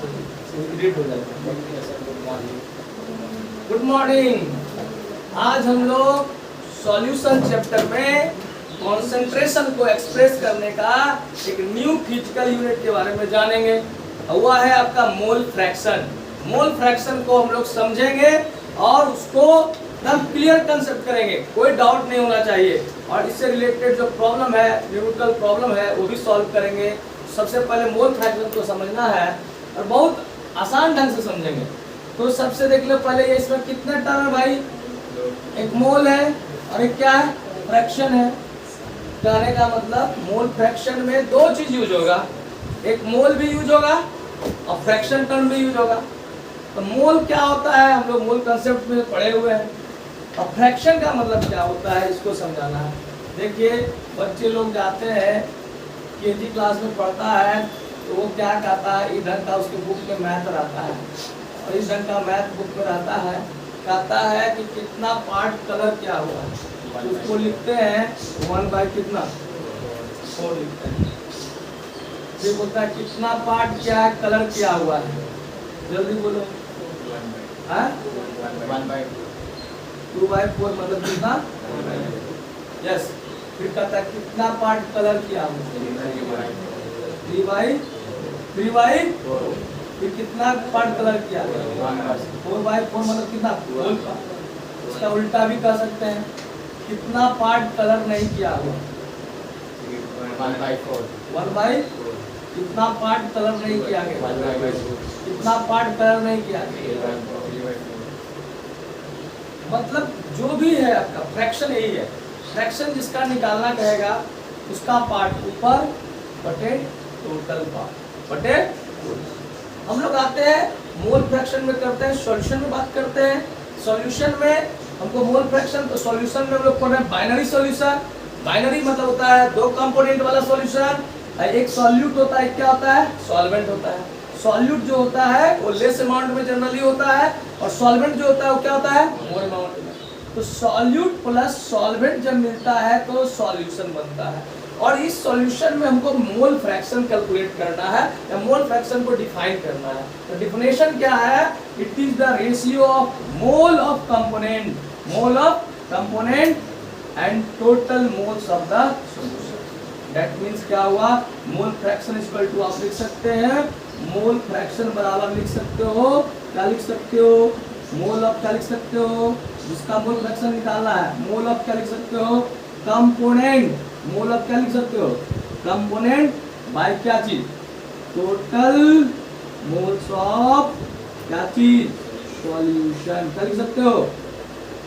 Delete हो जाएगा। Good morning. आज हम लोग सॉल्यूशन चैप्टर में कॉन्सेंट्रेशन को एक्सप्रेस करने का एक न्यू फिजिकल यूनिट के बारे में जानेंगे। हुआ है आपका मोल फ्रैक्शन। मोल फ्रैक्शन को हम लोग समझेंगे और उसको एकदम क्लियर कंसेप्ट करेंगे, कोई डाउट नहीं होना चाहिए। और इससे रिलेटेड जो प्रॉब्लम है, न्यूमेरिकल प्रॉब्लम है, वो भी सॉल्व करेंगे। सबसे पहले मोल फ्रैक्शन को समझना है और बहुत आसान ढंग से समझेंगे। तो सबसे देख लो पहले, ये इसमें कितने टर्म है भाई? एक मोल है और एक क्या है? फ्रैक्शन है। कहने का मतलब मोल फ्रैक्शन में दो चीज यूज होगा, एक मोल भी यूज होगा और फ्रैक्शन टर्म भी यूज होगा। तो मोल क्या होता है, हम लोग मोल कंसेप्ट में पढ़े हुए हैं। और फ्रैक्शन का मतलब क्या होता है, इसको समझाना है। देखिए बच्चे लोग जाते हैं केजी क्लास में पढ़ता है, तो वो क्या कहता है, इधर का उसके बुक में मैथ रहता है और इस ढंग का मैथ बुक में रहता है, कहता है कि कितना पार्ट कलर क्या हुआ है, उसको लिखते हैं 1/, कितना 4 लिखते हैं। फिर बोलता है कितना पार्ट क्या है, कलर क्या हुआ है, जल्दी बोलो। 2/4 मतलब कितना? यस। फिर कहता है कितना पार्ट कलर किया हुआ, 3/4। फिर कितना पार्ट कलर किया, 4/4 मतलब कितना? होल का। इसका उल्टा भी कह सकते हैं, कितना पार्ट कलर नहीं किया हुआ, 1/4। कितना पार्ट कलर नहीं किया गया, कितना पार्ट कलर नहीं किया गया। मतलब जो भी है आपका फ्रैक्शन यही है। फ्रैक्शन जिसका निकालना कहेगा उसका पार्ट ऊपर बटे टोटल पार्ट बटे। हम लोग आते हैं मोल फ्रैक्शन में करते हैं, सॉल्यूशन में बात करते हैं। सॉल्यूशन में हमको मोल फ्रैक्शन, तो सॉल्यूशन में हम लोग पढ़ रहे हैं बाइनरी सॉल्यूशन। बाइनरी मतलब होता है दो कंपोनेंट वाला सॉल्यूशन। एक सॉल्यूट होता है, क्या होता है? सॉल्वेंट होता है। सॉल्यूट जो होता है वो लेस अमाउंट में जनरली होता है और सॉल्वेंट जो होता है वो क्या होता है? मोर अमाउंट में। तो सॉल्यूट प्लस सॉल्वेंट जब मिलता है तो सॉल्यूशन बनता है। और इस सॉल्यूशन में हमको मोल फ्रैक्शन कैलकुलेट करना है या मोल फ्रैक्शन को डिफाइन करना है। तो डिफिनेशन क्या है? It is the ratio of mole of component, mole of component and total moles of the solution. That means क्या हुआ? मोल फ्रैक्शन इक्वल टू, आप लिख सकते हैं मोल फ्रैक्शन बराबर लिख सकते हो, क्या लिख सकते हो? मोल ऑफ क्या लिख सकते हो? जिसका मोल फ्रैक्शन निकालना है, मोल ऑफ क्या लिख सकते हो? कंपोनेंट। मोल ऑफ क्या लिख सकते हो? कंपोनेंट बाय क्या चीज? टोटल मोल्स ऑफ क्या चीज? सॉल्यूशन। क्या लिख सकते हो?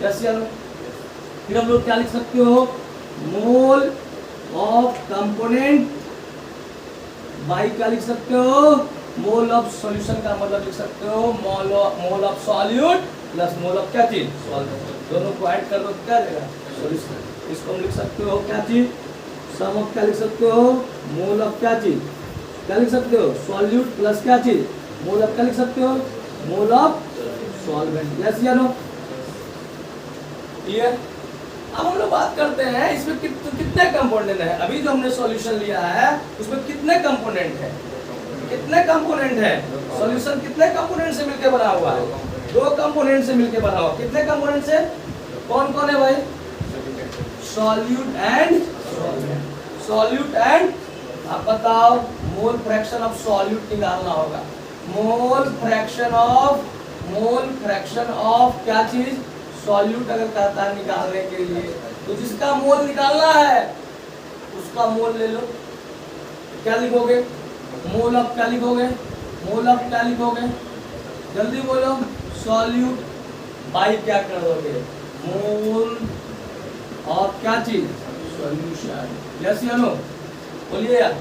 कैसे? फिर हम लोग क्या लिख सकते हो? मोल ऑफ कंपोनेंट बाय क्या लिख सकते हो? मोल ऑफ सॉल्यूशन का मतलब लिख सकते हो मोल of solute plus mole of क्या चीज? सॉल्वेंट। दोनों को ऐड कर दो तो क्या देगा? सॉल्यूशन। इसको हम लिख सकते हो क्या चीज? सम ऑफ क्या लिख सकते हो? मोल ऑफ क्या चीज? क्या लिख सकते हो? सॉल्यूट प्लस क्या चीज? मोल ऑफ क्या लिख सकते हो? मोल ऑफ सॉल्वेंट। यस या नो? क्लियर? अब हम लोग बात करते हैं इसमें कितने कंपोनेंट है। अभी जो हमने सॉल्यूशन लिया है उसमें कितने कंपोनेंट है? कितने कंपोनेंट है? सॉल्यूशन कितने कंपोनेंट से मिलकर बना हुआ है? 2 कंपोनेंट से मिलकर बना हुआ। कितने कंपोनेंट से? कौन कौन है भाई? Solute and solvent. Solute and, आप बताओ मोल फ्रैक्शन ऑफ सॉल्यूट निकालना होगा। मोल फ्रैक्शन ऑफ क्या चीज? सॉल्यूट अगर कहता है निकालने के लिए, तो जिसका मोल निकालना है उसका मोल ले लो। क्या लिखोगे? मोल ऑफ क्या लिखोगे? मोल ऑफ क्या लिखोगे? जल्दी बोलो। सॉल्यूट बाय क्या कर दोगे? मोल ऑफ क्या चीज? सॉल्यूशन। यस या नो? बोलिए यार।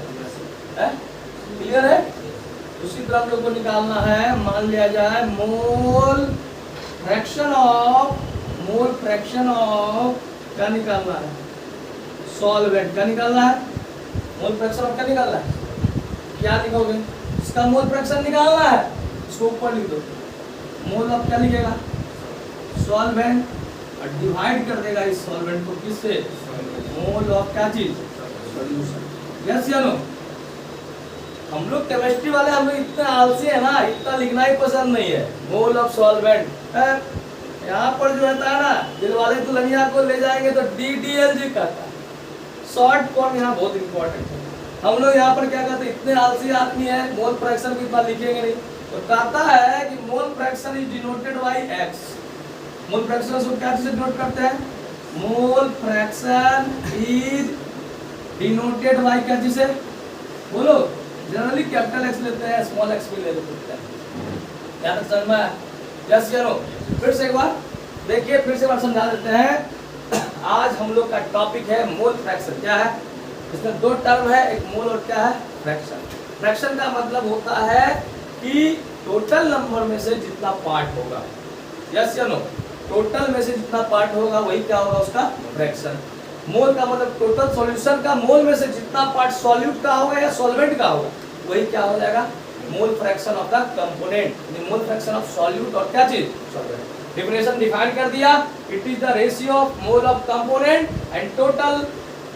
क्लियर है? उसी तरह हम लोग को निकालना है। मान लिया जाए मोल फ्रैक्शन ऑफ क्या निकालना है? सॉल्वेंट। क्या निकालना है? मोल फ्रैक्शन ऑफ क्या निकालना है? क्या लिखोगे? इसका मोल फ्रैक्शन निकालना है, इसको ऊपर लिख दो। मोल ऑफ क्या लिखेगा? सॉल्वेंट। और डिवाइड कर देगा इस सॉल्वेंट को किससे? मोल ऑफ क्या चीज? सॉल्यूशन। यस या नो? हम लोग केमिस्ट्री वाले हम लोग इतने आलसी है ना, इतना लिखना ही पसंद नहीं है। मोल ऑफ सॉल्वेंट यहाँ पर जो रहता है ना, दिल वाले दुल्हनिया को ले जाएंगे तो DDLG कहता है। शॉर्ट फॉर्म यहाँ बहुत इंपॉर्टेंट है। हम लोग यहाँ पर क्या कहते हैं, इतने आलसी आदमी है, मोल फ्रैक्शन की बात लिखेंगे नहीं। तो कहता है कि मोल fraction is denoted by x। Mole fraction को क्या चीज से डिनोट करते हैं? Mole fraction is denoted by क्या चीज से? बोलो। जनरली कैपिटल X लेते हैं, स्मॉल x भी ले लेते हैं। क्या तक समझ में आया? यस या नो? फिर से एक बार देखिए, फिर से एक बार समझा देते हैं। आज हम लोग का टॉपिक है मोल फ्रैक्शन। क्या है? इसमें दो टर्म है, एक मोल और क्या है? फ्रैक्शन। फ्रैक्शन का मतलब होता है कि टोटल नंबर में से जितना पार्ट होगा। यस या नो? टोटल में से जितना पार्ट होगा वही क्या होगा? उसका फ्रैक्शन। मोल का मतलब टोटल सॉल्यूशन का मोल में से जितना पार्ट सॉल्यूट का होगा या सॉल्वेंट का होगा वही क्या हो जाएगा? Mole fraction of the component. Mole fraction of solute और क्या चीज? सॉल्वेंट। डेफिनेशन डिफाइन कर दिया। It is the ratio of mole of component and total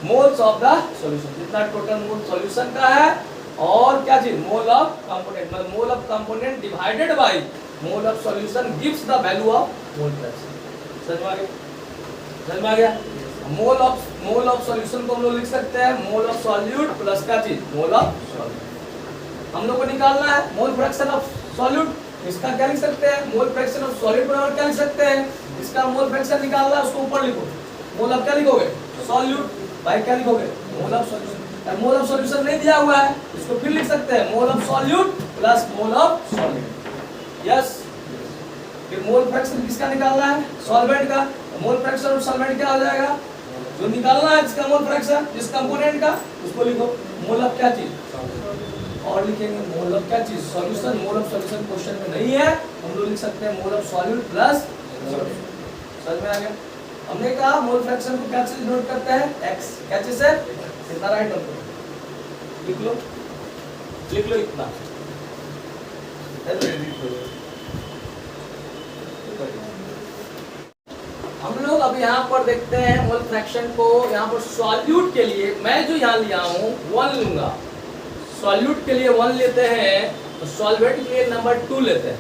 moles of the solution. जितना टोटल मोल सॉल्यूशन का है और क्या चीज? Mole of component. मतलब mole of component divided by mole of solution gives the value of mole fraction. समझ में आ गया? समझ में आ गया? मोल ऑफ सॉल्यूशन को हम लोग लिख सकते हैं मोल ऑफ सॉल्यूट प्लस क्या चीज? Mole of solvent. हम लोग को निकालना है मोल फ्रैक्शन ऑफ सॉल्यूट। इसका क्या लिख सकते हैं? मोल फ्रैक्शन ऑफ सॉलिड बराबर क्या लिख सकते हैं? इसका मोल फ्रैक्शन निकालना है, उसको ऊपर लिखो। मोल ऑफ क्या लिखोगे? सॉल्यूट बाय क्या लिखोगे? मोल of solution. Mole of solution नहीं दिया हुआ है, इसको फिर लिख सकते हैं mole of solute plus mole of solvent. Yes. फिर मोल फ्रैक्शन किसका निकालना है? सॉल्वेंट का। मोल फ्रैक्शन ऑफ सॉल्वेंट क्या हो जाएगा? जो निकालना है जिसका मोल फ्रैक्शन, जिस कंपोनेंट का, उसको लिखो मोल ऑफ क्या चीज? और लिखेंगे मोल ऑफ क्या चीज? Solution. Mole of solution question में नहीं है, हम लोग लिख सकते हैं mole of solute plus solution. समझ में आ गया? हमने कहा मोल फ्रैक्शन को क्या चीज नोट करते हैं? x। क्या चीज है? इतना राइट नोट करो, लिख लो इतना। हम लोग अब यहाँ पर देखते हैं मोल फ्रैक्शन को। यहाँ पर सॉल्यूट के लिए मैं जो यहाँ लिया हूँ 1 लूंगा। सॉल्यूट के लिए 1 लेते हैं, तो सॉल्वेंट के लिए नंबर 2 लेते हैं।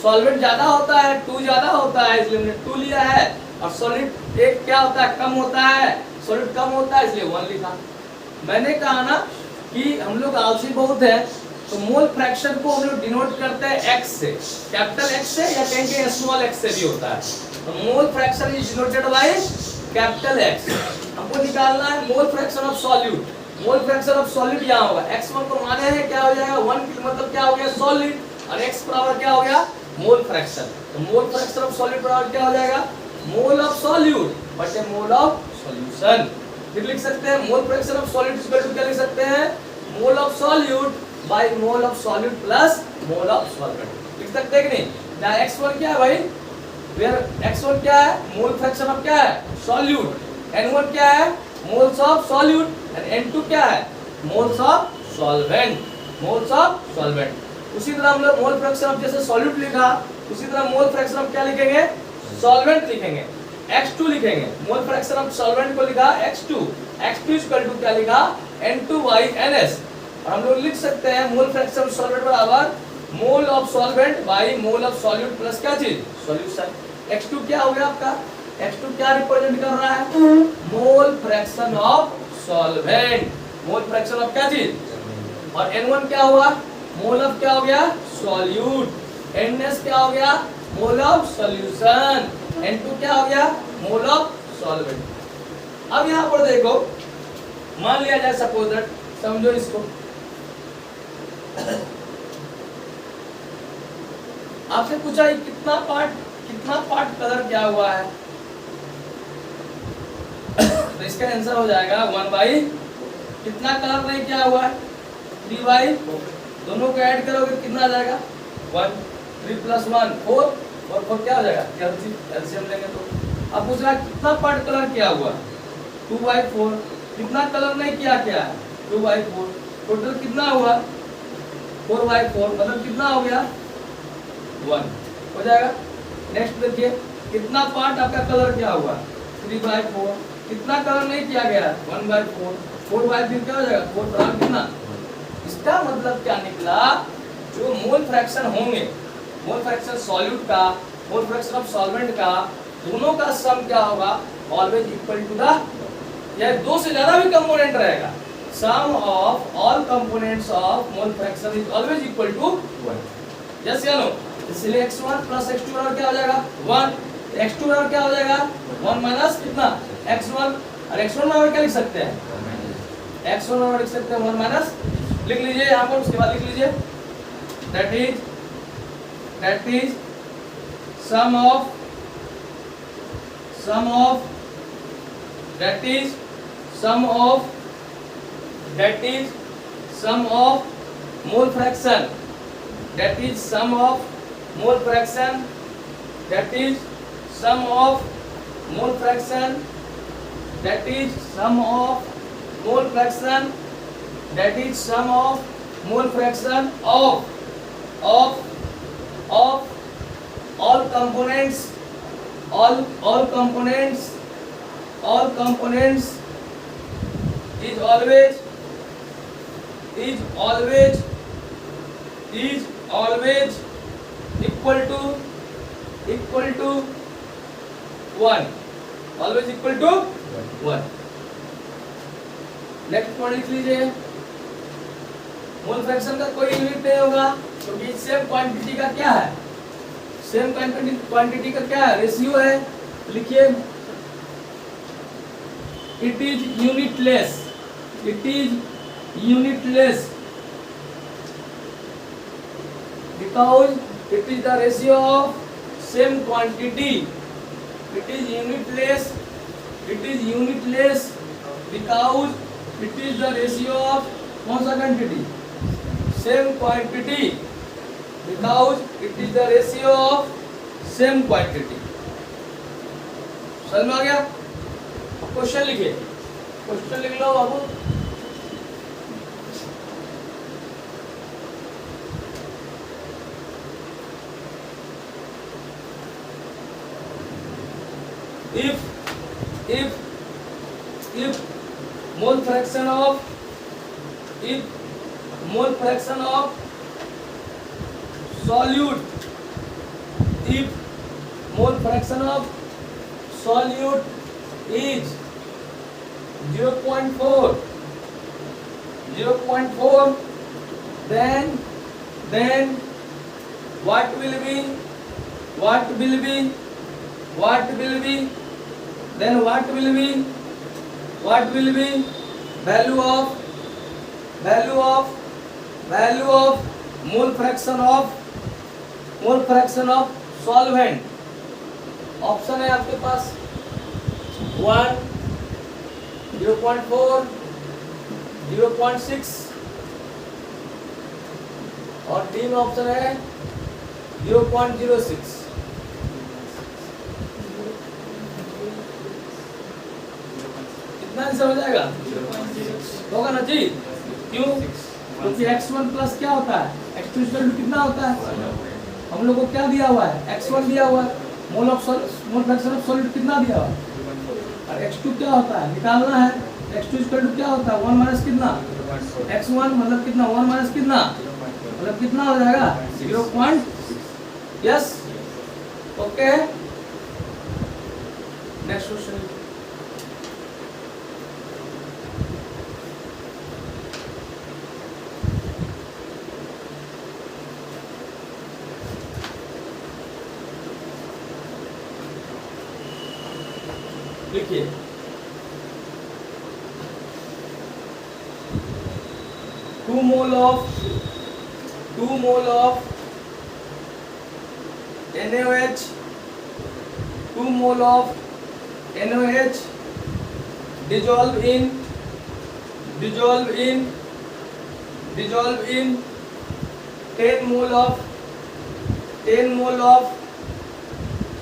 सॉल्वेंट ज्यादा होता है, 2 ज्यादा होता है, इसलिए हमने 2 लिया है। और सॉलिड एक क्या होता है? कम होता है। सॉलिड कम होता है, इसलिए 1 लिखा। मैंने कहा ना कि हम लोग आलसी बहुत है, तो मोल फ्रैक्शन को हम लोग डिनोट करते हैं x से, कैपिटल X से, या कहेंगे स्मॉल x से भी होता है। तो मोल fraction is denoted by capital X। हमको निकालना है मोल fraction of solute. Mole fraction of solid यहाँ होगा, x1 को माने हैं क्या हो जाएगा? 1 की मतलब क्या हो गया? सॉलिड। और x बराबर क्या हो गया? Mole fraction. तो मोल फ्रैक्शन ऑफ सॉलिड बराबर क्या हो जाएगा? मोल ऑफ सॉल्यूट बटे मोल ऑफ सॉल्यूशन। फिर लिख सकते हैं mole fraction of solid equal to क्या लिख सकते हैं? Mole of solute by mole of solute plus mole of solvent. लिख सकते हैं कि नहीं? यहाँ x1 क्या है भाई? वेयर x1 क्या है? मोल फ्रैक्शन ऑफ क्या है? सॉल्यूट। n1 क्या है? Moles of solute. And n2 क्या है? Moles of solvent. Moles of solvent. उसी तरह हम लोग मोल फ्रैक्शन ऑफ जैसे सॉल्यूट लिखा, उसी तरह मोल फ्रैक्शन ऑफ क्या लिखेंगे? सॉल्वेंट लिखेंगे, x2 लिखेंगे। मोल फ्रैक्शन ऑफ सॉल्वेंट को लिखा x2 इक्वल टू क्या लिखा? N2/NS। और हम लोग लिख सकते हैं मोल फ्रैक्शन ऑफ सॉल्वेंट बराबर मोल of solvent bye mole of solute plus क्या चीज? सॉल्यूशन। x2 क्या हो गया आपका? x2 क्या रिप्रेजेंट कर रहा है? मोल fraction of solvent. Mole fraction of क्या चीज? और n1 क्या हुआ? मोल ऑफ क्या हो गया? सॉल्यूट। ns क्या हो गया? मोल ऑफ सॉल्यूशन। n2 क्या हो गया? मोल ऑफ सॉल्वेंट। अब यहाँ पर देखो, मान लिया जाए सपोज दैट, समझो इसको, आपसे पूछा है कितना पार्ट कलर क्या हुआ है, तो इसका आंसर हो जाएगा 1/, कितना कलर नहीं क्या हुआ है? 3/, दोनों को ऐड करोगे कितना आ जाएगा? 1। 3 + 1 4, और 4 क्या हो जाएगा? कैल्शियम लेंगे तो। अब पूछ रहा है कितना पार्ट कलर किया हुआ? 2/4। कितना कलर नहीं किया क्या है? 2/4। टोटल कितना हुआ? 4/4, मतलब कितना हो गया? 1 हो जाएगा। नेक्स्ट देखिए, कितना पार्ट आपका कलर किया हुआ? 3/4। कितना कलर नहीं किया गया? 1/4। 4/3 क्या हो जाएगा? 4 बराबर कितना? इसका मतलब क्या निकला, जो मोल फ्रैक्शन होंगे, मोल फ्रैक्शन सॉल्यूट का, मोल फ्रैक्शन ऑफ सॉल्वेंट का, दोनों का सम क्या होगा, ऑलवेज इक्वल टू द, या दो से ज्यादा भी कंपोनेंट रहेगा, sum of all components of mole fraction is always equal to 1। Yes या नो? इसलिए x1 प्लस x2 बराबर क्या हो जाएगा 1, x2 बराबर क्या हो जाएगा 1 माइनस कितना x1, और x1 बराबर क्या लिख सकते हैं, x1 बराबर लिख सकते हैं 1 माइनस, लिख लीजिए यहाँ पर, उसके बाद लिख लीजिए that is sum of that is sum of mole fraction, that is sum of mole fraction, that is sum of mole fraction, that is sum of mole fraction, that is sum of mole fraction of all components is always equal to 1, always equal to 1। Next point लिख लीजिए, mole fraction का कोई unit नहीं होगा, क्योंकि same quantity का क्या है, सेम क्वांटिटी का क्या है, रेशियो है। लिखिए it is unitless, it is unitless because it is the ratio of same quantity, it is unitless, it is unitless because it is the ratio of कौन सा quantity, same quantity, because it is the ratio of same quantity. समझ में आ गया? Question लिखिए, question लिख लो बाबू। if mole fraction of solute, if mole fraction of solute is 0.4, then what will be value of mole fraction of solvent। Option है आपके पास 1, 0.4, 0.6 और 3 option है 0.06। कितना समझ आएगा? होगा ना जी? क्यों? क्योंकि x1 प्लस क्या होता है, x2 कितना होता है, हम लोग को क्या दिया हुआ है, x1 दिया हुआ है, मोल फ्रैक्शन ऑफ सॉलिड कितना दिया हुआ है, और x2 क्या होता है निकालना है, x2 क्या होता है 1 माइनस कितना, x1 मतलब कितना 1 माइनस कितना मतलब कितना हो जाएगा 0. Yes, okay. नेक्स्ट क्वेश्चन लिखिए, 2 mole of NaOH, 2 mole of NaOH dissolve in 10 mole of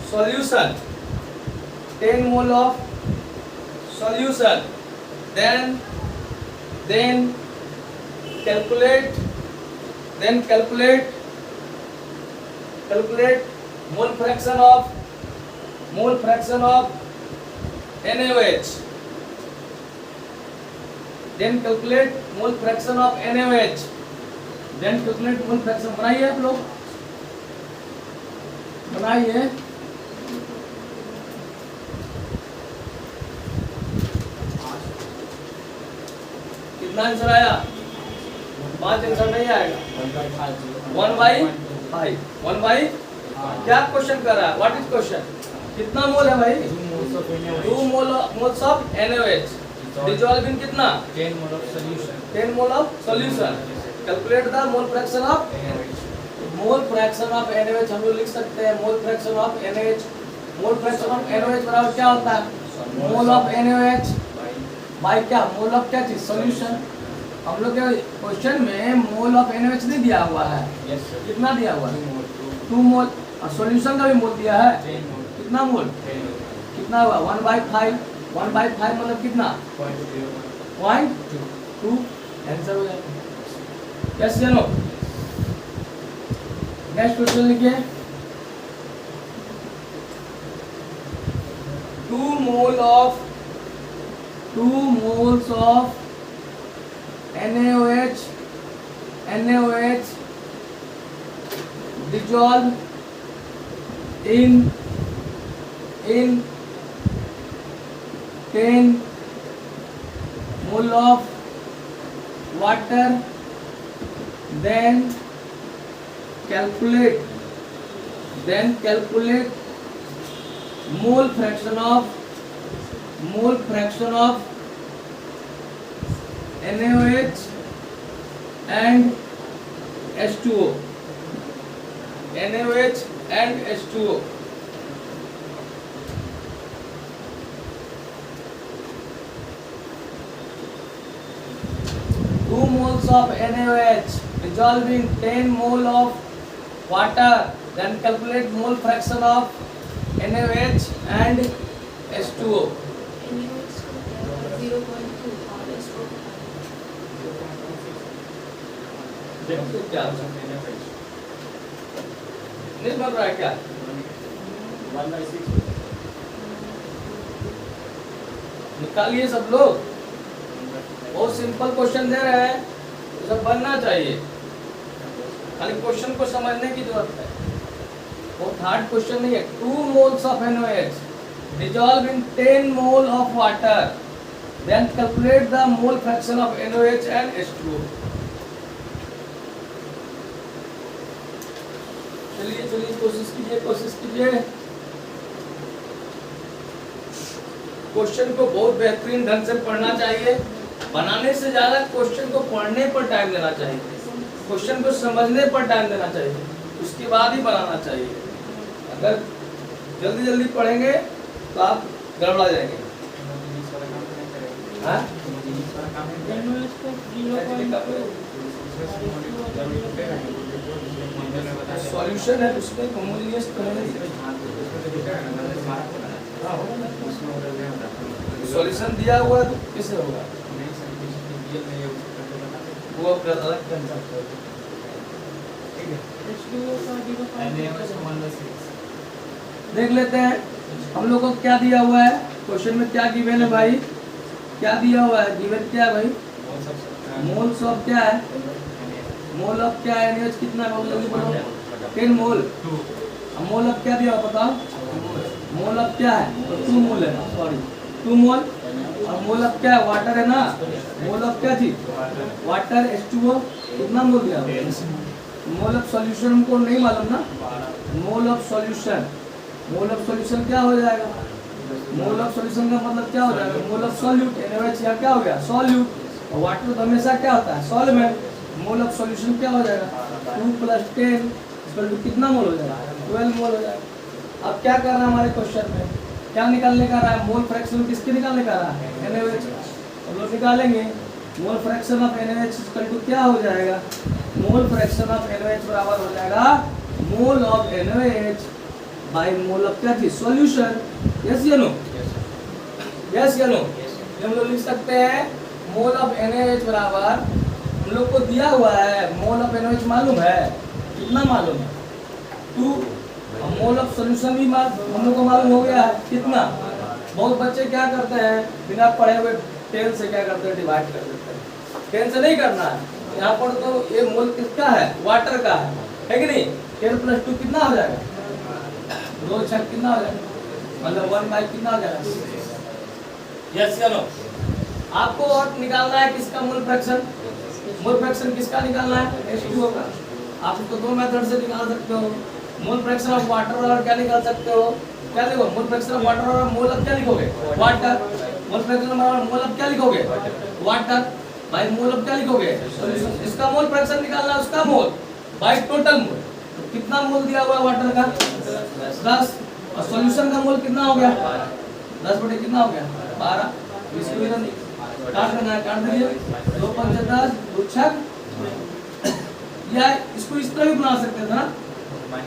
solution, 10 mole of solution, then calculate mole fraction of NaOH, then calculate mole fraction of NaOH, then calculate mole fraction. बनाइए आप लोग, बनाइए। कितना answer आया? 5 answer नहीं आएगा। 1/5 1/5 क्या question कर रहा है? What is question? कितना मोल है भाई? 2 moles of NaOH dissolve in कितना? 10 mole of solution. 10 mole of solution. Calculate the mole fraction of mole fraction of NaOH। हम लोग लिख सकते हैं mole fraction of NaOH। Mole fraction of NaOH बराबर क्या होता है? मोल ऑफ NaOH बाय क्या? मोल ऑफ क्या चीज? सॉल्यूशन। हम लोग के क्वेश्चन में मोल ऑफ NaOH नहीं दिया हुआ है। Yes sir. कितना दिया हुआ है? 2 mole. 2 मोल। और सॉल्यूशन का भी मोल दिया है। 10 mole. कितना मोल? 10 mole. कितना हुआ? 1/5 1/5 मतलब कितना? 0.01. 0.2 आंसर हो जाएगा। यस या नो? नेक्स्ट क्वेश्चन लिखिए। 2 moles of NaOH dissolve in 10 mole of water, then calculate mole fraction of NaOH and H2O. NaOH and H2O. Two moles of NaOH dissolve in 10 mole of water. Then calculate mole fraction of NaOH and H2O. NaOH 0.2 और H2O क्या नहीं बन रहा है क्या? 1/6. निकालिए सब लोग। बहुत सिंपल क्वेश्चन दे रहे हैं, तो सब बनना चाहिए। खाली क्वेश्चन को समझने की जरूरत है, बहुत हार्ड क्वेश्चन नहीं है। 2 moles of NaOH dissolve in 10 mole of water, then calculate the mole fraction of NaOH and H2O. चलिए कोशिश कीजिए। क्वेश्चन को बहुत बेहतरीन ढंग से पढ़ना चाहिए। बनाने से ज्यादा क्वेश्चन को पढ़ने पर टाइम देना चाहिए, क्वेश्चन को समझने पर टाइम देना चाहिए, उसके बाद ही बनाना चाहिए। अगर जल्दी पढ़ेंगे तो आप गड़बड़ा जाएंगे। हाँ? सॉल्यूशन है उसमें होमोजेनियस तो है नहीं। सॉल्यूशन दिया हुआ है तो किससे होगा? वो अलग कंसेप्ट है। ठीक है, देख लेते हैं हम लोग को क्या दिया हुआ है। क्वेश्चन में क्या गिवन है भाई? क्या दिया हुआ है? गिवन क्या है भाई? मोल्स ऑफ क्या है? मोल ऑफ क्या है? NaOH कितना है? जल्दी बोलो। 10 मोल। मोल ऑफ क्या दिया पता? मोल ऑफ क्या है? 2 मोल है, सॉरी 2 मोल। और मोल ऑफ क्या है? वाटर है ना। मोल ऑफ क्या चीज? Water H2O। कितना मोल दिया? मोल ऑफ सॉल्यूशन हमको नहीं मालूम ना। मोल ऑफ सॉल्यूशन क्या हो जाएगा? मोल ऑफ सॉल्यूशन का मतलब क्या हो जाएगा? मोल ऑफ सॉल्यूट। NaOH यहाँ क्या हो गया? सॉल्यूट। और वाटर तो हमेशा क्या होता है? सॉल्वेंट। मोल ऑफ सॉल्यूशन क्या हो जाएगा? 2 + 10 कितना मोल हो जाएगा? 12 मोल हो जाएगा। अब क्या करना है हमारे क्वेश्चन में? क्या निकालने का रहा है? मोल फ्रैक्शन किसके निकालने का रहा है? NaOH। हम लोग निकालेंगे मोल फ्रैक्शन ऑफ NaOH क्या हो जाएगा? मोल फ्रैक्शन ऑफ NaOH बराबर हो जाएगा mole of NaOH bye mole of क्या चीज? सॉल्यूशन। यस या नो? यस या नो? हम लोग लिख सकते हैं मोल ऑफ NaOH बराबर, हम लोग को दिया हुआ है मोल ऑफ NaOH मालूम है? कितना मालूम है? 2। मोल ऑफ सॉल्यूशन भी हम लोग को मालूम हो गया है। कितना? बहुत बच्चे क्या करते हैं बिना पढ़े हुए 10 से क्या करते हैं? डिवाइड कर देते हैं। 10 से नहीं करना है, यहाँ पर तो ये मोल किसका है, वाटर का है कि नहीं। 10 + 2 कितना हो जाएगा, 2 6 कितना हो जाएगा, मतलब 1/5 कितना हो जाएगा, यस या नो। आपको और निकालना है किसका मोल फ्रैक्शन, मोल फ्रैक्शन किसका निकालना है, H2O का। आप इसको दो मेथड से निकाल सकते हो, मोल फ्रैक्शन ऑफ वाटर और क्या निकाल सकते हो, क्या लिखो, मोल फ्रैक्शन ऑफ वाटर और मोल ऑफ क्या लिखोगे, water. Mole fraction of mole of क्या लिखोगे, वाटर बाय मोल ऑफ क्या लिखोगे, इसका मोल फ्रैक्शन निकालना है, उसका मोल बाय टोटल मोल। तो कितना मोल दिया हुआ है वाटर का, 10, और सॉल्यूशन का मोल कितना हो गया, 10 बटे कितना हो गया, 12। इसको इधर काट देना है, काट दीजिए, 2 5 10, 2 6। या इसको इस तरह भी बना सकते थे ना,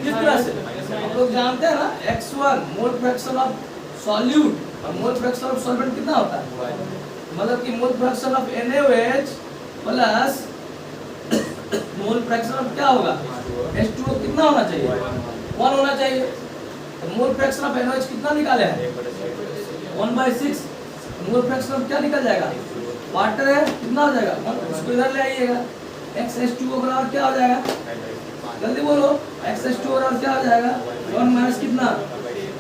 किस तरह से, हम लोग जानते हैं ना x1 mole fraction of solute और मोल फ्रैक्शन ऑफ सॉल्वेंट कितना होता है, मतलब कि मोल fraction of NaOH plus mole fraction of क्या होगा, H2O कितना होना चाहिए, 1 होना चाहिए। तो मोल फ्रैक्शन ऑफ NaOH कितना निकाले हैं, 1/6। मोल फ्रैक्शन ऑफ क्या निकल जाएगा, वाटर है, कितना हो जाएगा, उसको इधर ले आइएगा, XH2O बराबर क्या हो जाएगा, जल्दी बोलो, XH2O बराबर क्या हो जाएगा, 1 माइनस कितना,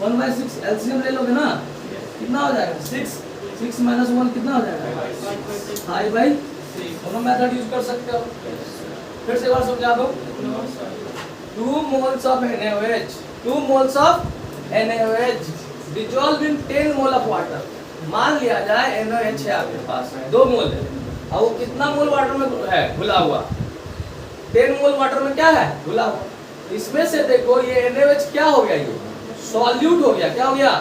1/6। एलसीएम ले लोगे ना, कितना हो जाएगा, 6 6 माइनस 1 कितना हो जाएगा, 5/6। दोनों मेथड यूज कर सकते हो। फिर से एक बार समझा दो, 2 moles of NaOH, 2 moles of NaOH dissolved in 10 mole of water। मान लिया जाए NaOH है आपके पास, 2 मोल है, और वो कितना मोल वाटर में है घुला हुआ, 10 मोल वाटर में क्या है घुला हुआ। इसमें से देखो ये NaOH क्या हो गया, ये सॉल्यूट हो गया, क्या हो गया,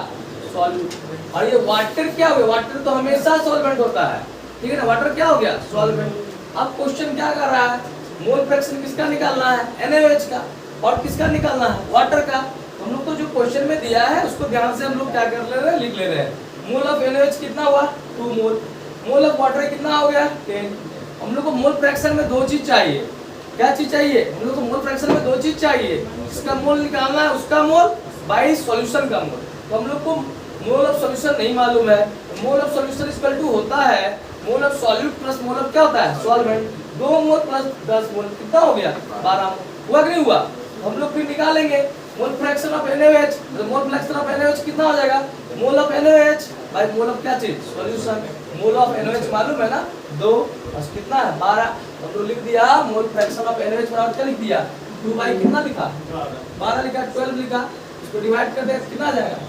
सॉल्यूट। और ये वाटर क्या हो गया, वाटर तो हमेशा सॉल्वेंट होता है, ठीक है ना, वाटर क्या हो गया, सॉल्वेंट। अब क्वेश्चन क्या कर रहा है, मोल फ्रैक्शन किसका निकालना है, NaOH का, और किसका निकालना है, वाटर का। हम लोग को जो क्वेश्चन में दिया है उसको ध्यान से हम लोग क्या कर ले रहे हैं, लिख ले रहे हैं। मोल ऑफ NaOH कितना हुआ, 2 मोल, मोल ऑफ वाटर कितना हो गया, 10। हम लोग को मोल फ्रैक्शन में 2 चीज चाहिए, क्या चीज चाहिए, हम लोग को मोल फ्रैक्शन में 2 चीज चाहिए, इसका मोल निकालना है, उसका मोल बाय सॉल्यूशन का मोल। तो हम लोग को मोल ऑफ सॉल्यूशन नहीं मालूम है, mole of solution equal to होता है mole of solute plus mole of क्या होता है, सॉल्वेंट। 2 मोल प्लस 10 मोल कितना हो गया, 12 मोल। हुआ कि नहीं हुआ, हम लोग फिर निकालेंगे मोल फ्रैक्शन ऑफ NaOH। तो मोल फ्रैक्शन ऑफ NaOH कितना हो जाएगा, mole of NaOH bye mole of क्या चीज, सॉल्यूशन। मोल ऑफ NaOH मालूम है ना, 2 और कितना है 12। हम लोग लिख दिया मोल फ्रैक्शन ऑफ NaOH बराबर क्या लिख दिया, 2 बाई कितना लिखा, 12 लिखा, 12 लिखा, इसको डिवाइड कर दे कितना आ जाएगा,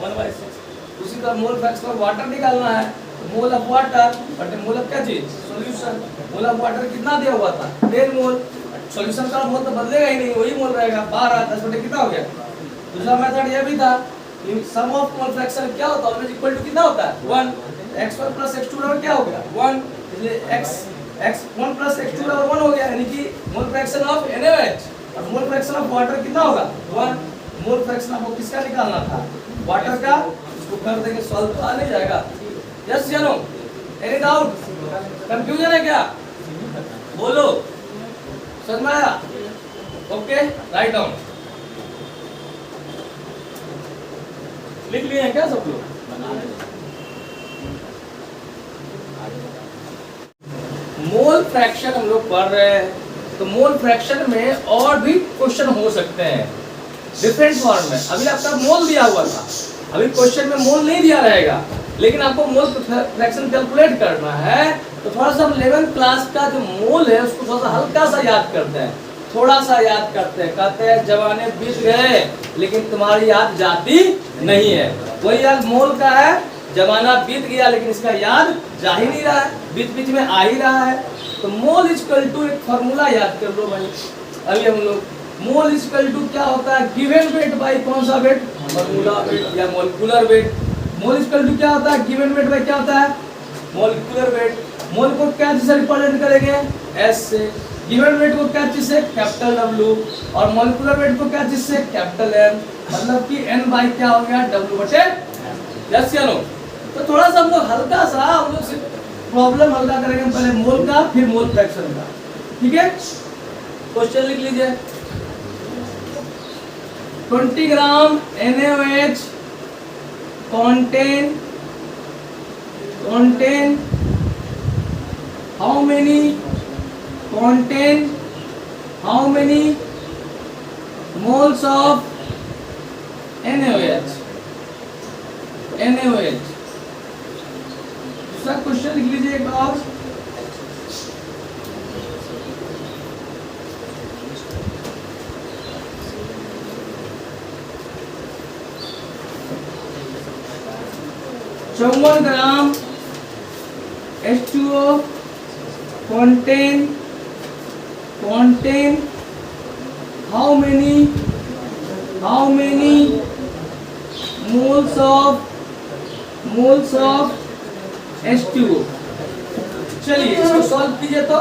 1/6। उसी तरह मोल फ्रैक्शन ऑफ वाटर निकालना है, मोल ऑफ वाटर बटे मोल ऑफ क्या चीज, सॉल्यूशन। मोल ऑफ वाटर कितना दिया हुआ था, 10 मोल, सॉल्यूशन का मोल तो बदलेगा ही नहीं, वही मोल रहेगा, 12 10 बटे कितना हो गया। दूसरा मेथड ये भी था, सम ऑफ मोल फ्रैक्शन क्या होता है, ऑलवेज इक्वल टू कितना होता है, 1। x1 + x2 बराबर क्या हो गया, 1। इसलिए x1 + x2 बराबर 1 हो गया, यानी कि मोल फ्रैक्शन ऑफ NaOH और मोल फ्रैक्शन ऑफ वाटर कितना होगा, 1। मोल फ्रैक्शन ऑफ किसका निकालना था, वाटर का, इसको कर देंगे सॉल्व, तो आ नहीं जाएगा। यस या नो, एनी डाउट, कंफ्यूजन है क्या, बोलो, समझ में आया, ओके, राइट डाउन, लिख लिए हैं क्या सब लोग। मोल फ्रैक्शन हम लोग पढ़ रहे हैं, तो मोल फ्रैक्शन में और भी क्वेश्चन हो सकते हैं डिफरेंट फॉर्म में। अभी आपका मोल दिया हुआ था, अभी क्वेश्चन में मोल नहीं दिया रहेगा, लेकिन आपको मोल फ्रैक्शन कैलकुलेट करना है। तो थोड़ा सा हम 11th क्लास का जो मोल है उसको थोड़ा सा हल्का सा याद करते हैं, थोड़ा सा याद करते हैं। कहते हैं जमाने बीत गए लेकिन तुम्हारी याद जाती नहीं है। वही याद मोल का है, जमाना बीत गया लेकिन इसका याद जा ही नहीं रहा है, बीच बीच में आ ही रहा है। तो मोल इक्वल टू एक फॉर्मूला याद कर लो भाई। अभी हम लोग मोल इक्वल टू क्या होता है, गिवन वेट बाई कौन सा वेट, फॉर्मूला वेट या molecular weight. Mole equal to क्या होता है, गिवन वेट बाई क्या होता है, मोलिकुलर वेट। मोल को क्या चीज से रिप्रेजेंट करेंगे, एस से। गिवन वेट को क्या चीज से, कैपिटल W, और मोलिकुलर वेट को क्या चीज से, कैपिटल M। मतलब कि N बाई क्या हो गया, W बटे। यस या नो। तो थोड़ा सा हम लोग हल्का सा हम लोग प्रॉब्लम हल्का करेंगे, पहले मोल का फिर मोल फ्रैक्शन का, ठीक है। क्वेश्चन लिख लीजिए, 20 ग्राम NaOH contain how many contain how many moles of NaOH? NaOH. दूसरा क्वेश्चन लिख लीजिए एक बार। चौवन ग्राम H2O contain how many moles of H2O? चलिए इसको सॉल्व कीजिए तो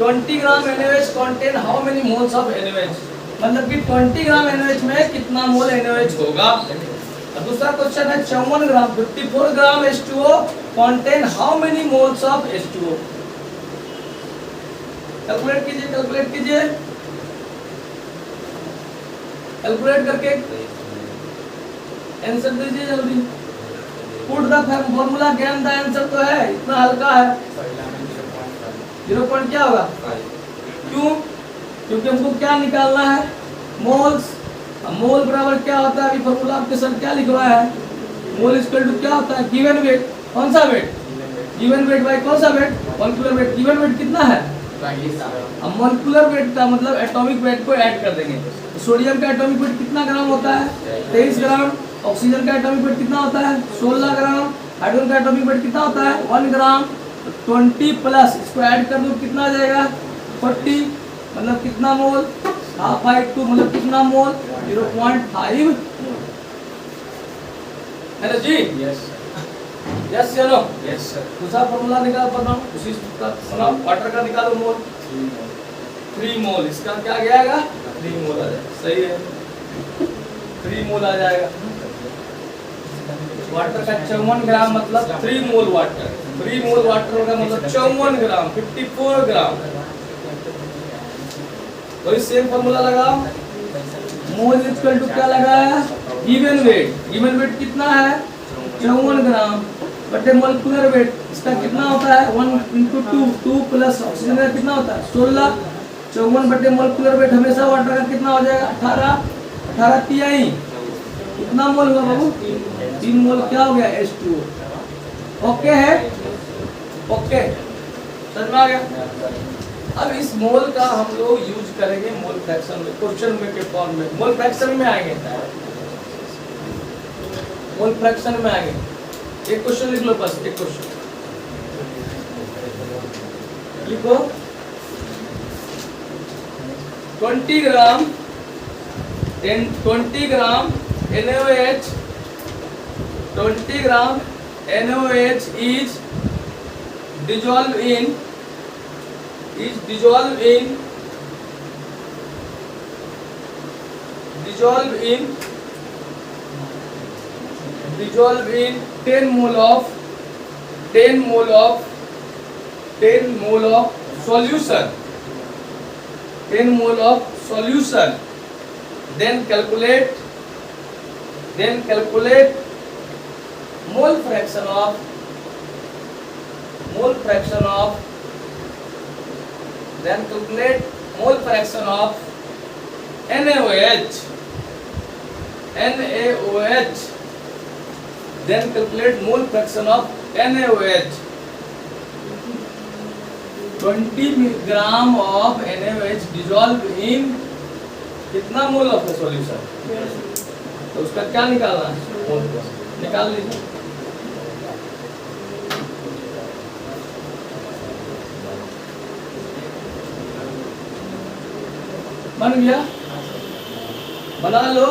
20 ग्राम NaOH contain how many moles of NaOH, मतलब कि 20 ग्राम NaOH में कितना मोल NaOH होगा। और दूसरा क्वेश्चन है 54 ग्राम 54 ग्राम H2O contain how many moles of H2O? Calculate कीजिए कैलकुलेट करके आंसर दीजिए जल्दी। Put the formula gain the answer तो है, इतना हल्का है। 0 पॉइंट क्या होगा? क्यों? क्योंकि हमको क्या निकालना है? मोल्स। मोल बराबर क्या होता है? अभी फॉर्मूला आपके साथ क्या लिखवाया है? मोल इक्वल टू क्या होता है? Given weight. कौन सा वेट? गिवन वेट बाय कौन सा weight? Molecular weight. Given weight कितना है? अब मॉलिक्यूलर वेट का मतलब एटॉमिक वेट को ऐड कर देंगे। सोडियम का एटॉमिक वेट कितना ग्राम होता है? 23 ग्राम। ऑक्सीजन का एटॉमिक वेट कितना होता है? 16 ग्राम। हाइड्रोजन का एटॉमिक वेट कितना होता है? 1 ग्राम। 20 प्लस इसको ऐड कर दो, कितना आ जाएगा? 40, मतलब कितना मोल? हाफ बाई 2 मतलब कितना मोल? 0.5 है ना जी? यस या नो? Yes sir. दूसरा फॉर्मूला निकाल पा रहा हूँ, उसी का वाटर का निकालो मोल। 3 मोल। इसका क्या आएगा? 3 मोल आ जाएगा। सही है, 3 मोल आ जाएगा। वाटर का 54 ग्राम मतलब 3 मोल वाटर। 3 मोल वाटर का मतलब 54 ग्राम 54 ग्राम। वही सेम फॉर्मूला लगाओ। मोल इक्वल टू क्या लगाया? Given weight. गिवन वेट कितना है? 54 ग्राम बटे मोलिकुलर वेट। इसका कितना होता है? 1 × 2 2 प्लस ऑक्सीजन का कितना होता है? 16। 54 बटे मोलिकुलर वेट हमेशा वाटर का कितना हो जाएगा? 18 तिहाई। कितना मोल हुआ बाबू? 3 मोल क्या हो गया? H2O। ओके है? ओके, समझ में आ गया? अब इस मोल का हम लोग यूज करेंगे मोल फ्रैक्शन में, क्वेश्चन में के फॉर्म में। मोल फ्रैक्शन में आएंगे, मोल फ्रैक्शन में आएंगे। एक क्वेश्चन लिख लो, बस एक क्वेश्चन लिखो। 20 ग्राम NaOH 20 gram NaOH is dissolved in dissolve in 10 mole of solution. 10 mole of solution. Then calculate mole fraction of then calculate mole fraction of NaOH. Then calculate mole fraction of NaOH. 20 gram of NaOH dissolved in कितना mole of the solution? तो उसका क्या निकालना है? मोल निकाल लीजिए। बन गया? बना लो।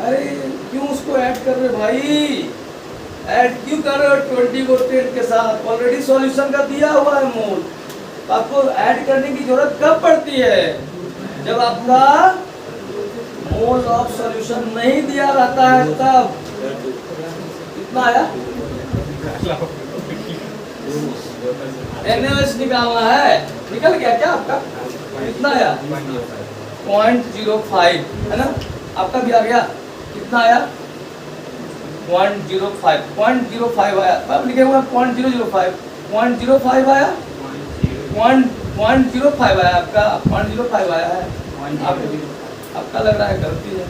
अरे क्यों उसको ऐड कर रहे भाई? ऐड क्यों कर रहे हो 20 को 10 के साथ? ऑलरेडी सॉल्यूशन का दिया हुआ है मोल। आपको ऐड करने की जरूरत कब पड़ती है? जब आपका मोल ऑफ सॉल्यूशन नहीं दिया रहता है तब। कितना आया? NaOH निकालना है। निकल गया क्या आपका? कितना आया? 0.05 है ना? आपका भी आ गया। कितना आया? 0.05 आया। अब लिखे हुआ 0.005 0.05 आया, 0.05 आया आपका, 0.05 आया है। आपका लग रहा है गलती है।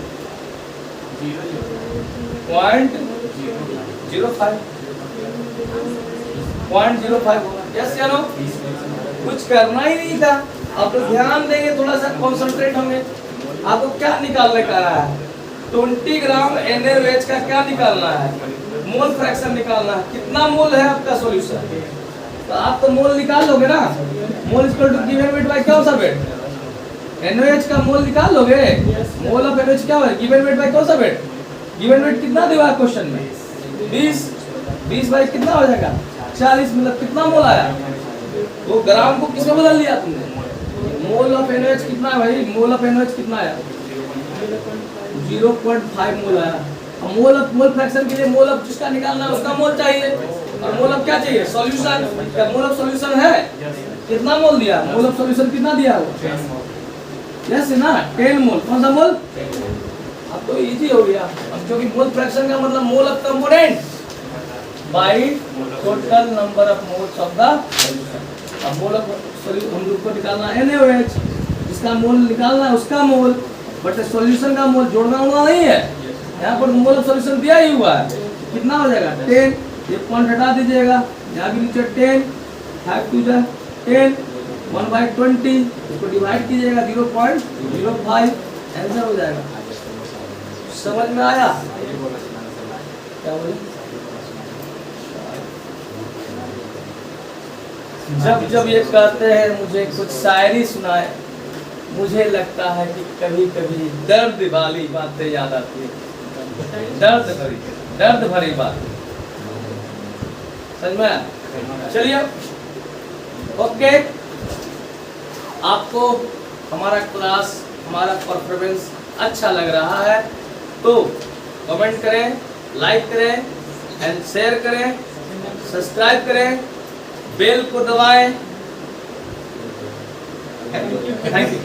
0.05 यस या नो? कुछ करना ही नहीं था। आप तो ध्यान देंगे, थोड़ा सा कॉन्सेंट्रेट होंगे। आपको क्या निकालने का है? 20 ग्राम NaOH का क्या निकालना है? मोल फ्रैक्शन निकालना है। कितना मोल है आपका सॉल्यूशन? तो आप तो मोल निकाल लोगे ना। Mole equal to given weight by कौन सा वेट? NaOH का मोल निकाल लोगे। मोल ऑफ NaOH क्या है? गिवन वेट बाय कौन सा वेट? गिवन वेट कितना दिया है क्वेश्चन में? 20 बाई कितना हो जाएगा? 40। मतलब कितना मोल आया? वो ग्राम को किसमें बदल लिया तुमने? मोल ऑफ NaOH कितना है भाई? मोल ऑफ NaOH कितना आया? 0.5 मोल आया। अब मोल फ्रैक्शन के लिए मोल ऑफ जिसका निकालना है उसका मोल चाहिए, और मोल ऑफ क्या चाहिए? सॉल्यूशन। क्या मोल ऑफ सॉल्यूशन है? कितना मोल दिया? मोल ऑफ सॉल्यूशन कितना दिया? यस ना, 10 मोल। कौन सा मोल? अब तो इजी हो गया। अब क्योंकि मोल फ्रैक्शन का मतलब mole of component by total number of moles of the solution. अब मोल ऑफ सॉल्यूशन हम लोग को निकालना है NaOH, जिसका मोल निकालना है उसका मोल, बट सॉल्यूशन का मोल जोड़ना होना नहीं है। यहाँ पर मोल ऑफ सॉल्यूशन दिया ही हुआ है। कितना हो जाएगा? 10। ये पॉइंट हटा दीजिएगा, यहाँ भी नीचे 10, 5 2 10, 1/20 इसको डिवाइड कीजिएगा 0.05, आंसर हो जाएगा। समझ में आया? क्या बोले? जब ये कहते हैं मुझे कुछ शायरी सुनाए, मुझे लगता है कि कभी कभी दर्द वाली बातें याद आती है। दर्द भरी बात। समझ में? चलिए, ओके। आपको हमारा क्लास, हमारा परफॉर्मेंस अच्छा लग रहा है तो कमेंट करें, लाइक करें एंड शेयर करें, सब्सक्राइब करें, बेल को दबाएं। Thank you.